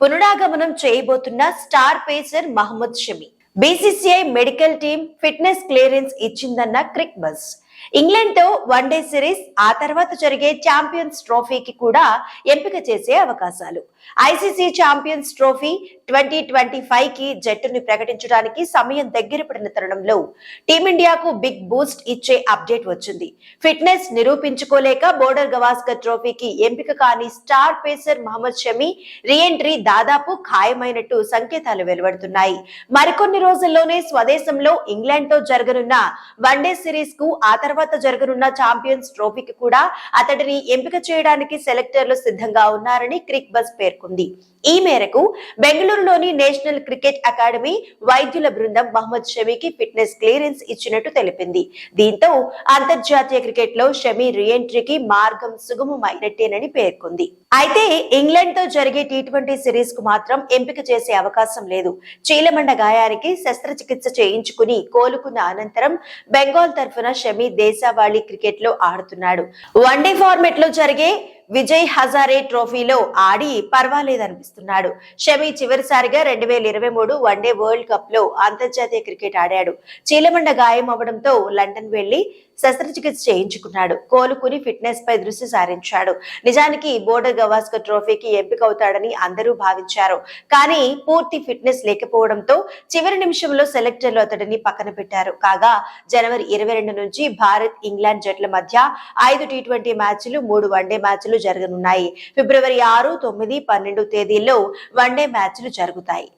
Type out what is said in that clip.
పునరాగమనం చేయబోతున్న star pacer Mohammed Shami. BCCI medical team fitness clearance ఇచ్చిందన్న Cricbuzz. England తో one day series, ఆ తర్వాత జరిగే ఛాంపియన్స్ ట్రోఫీకి కూడా ఎంపిక చేసే అవకాశాలు. ఐసీసీ ఛాంపియన్స్ ట్రోఫీ 2025 కి జట్టుని ప్రకటించడానికి సమయం దగ్గర పడిన తరుణంలో టీమిండియాకు బిగ్ బూస్ట్ ఇచ్చే అప్డేట్ వచ్చింది. ఫిట్నెస్ నిరూపించుకోలేక బోర్డర్ గవాస్కర్ ట్రోఫీకి ఎంపిక కాని star pacer Mohammed Shami reentry దాదాపు ఖాయమైనట్టు సంకేతాలు వెలువడుతున్నాయి. మరికొన్ని రోజుల్లోనే స్వదేశంలో ఇంగ్లాండ్ తో జరగనున్న వన్డే సిరీస్ కు, ఆ తర్వాత జరగనున్న ఛాంపియన్స్ ట్రోఫీకి కూడా అతడిని ఎంపిక చేయడానికి సెలెక్టర్లు సిద్ధంగా ఉన్నారని క్రిక్ బజ్ పేర్కొంది. ఈ మేరకు బెంగళూరులోని నేషనల్ క్రికెట్ అకాడమీ వైద్యుల బృందం మహమ్మద్ షమికి ఫిట్నెస్ క్లియరెన్స్ ఇచ్చినట్టు తెలిపింది. దీంతో అంతర్జాతీయ క్రికెట్ లో షమి రీఎంట్రీకి మార్గం సుగమమైనట్టేనని పేర్కొంది. అయితే ఇంగ్లాండ్ తో జరిగే టీ20 సిరీస్ కు మాత్రం ఎంపిక చేసే అవకాశం లేదు. చీలమండ గాయానికి శస్త్రచికిత్స చేయించుకుని కోలుకున్న అనంతరం బెంగాల్ తరఫున షమి దేశవాళీ క్రికెట్ లో ఆడుతున్నాడు. వన్డే ఫార్మెట్ లో జరిగే విజయ్ హజారే ట్రోఫీలో ఆడి పర్వాలేదనిపిస్తున్నాడు. షమి చివరిసారిగా 2023 వన్డే వరల్డ్ కప్ లో అంతర్జాతీయ క్రికెట్ ఆడాడు. చీలమండ గాయం అవడంతో లండన్ వెళ్లి శస్త్రచికిత్స చేయించుకున్నాడు. కోలుకుని ఫిట్నెస్ పై దృష్టి సారించాడు. నిజానికి బోర్డర్ గవాస్కర్ ట్రోఫీకి ఎంపికవుతాడని అందరూ భావించారు. కానీ పూర్తి ఫిట్నెస్ లేకపోవడంతో చివరి నిమిషంలో సెలెక్టర్లు అతడిని పక్కన పెట్టారు. కాగా జనవరి 22 నుంచి భారత్, ఇంగ్లాండ్ జట్ల మధ్య 5 టీ20 మ్యాచ్లు, 3 వన్డే మ్యాచ్లు జరగనున్నాయి. ఫిబ్రవరి 6, 9, 12 తేదీల్లో వన్డే మ్యాచ్లు జరుగుతాయి.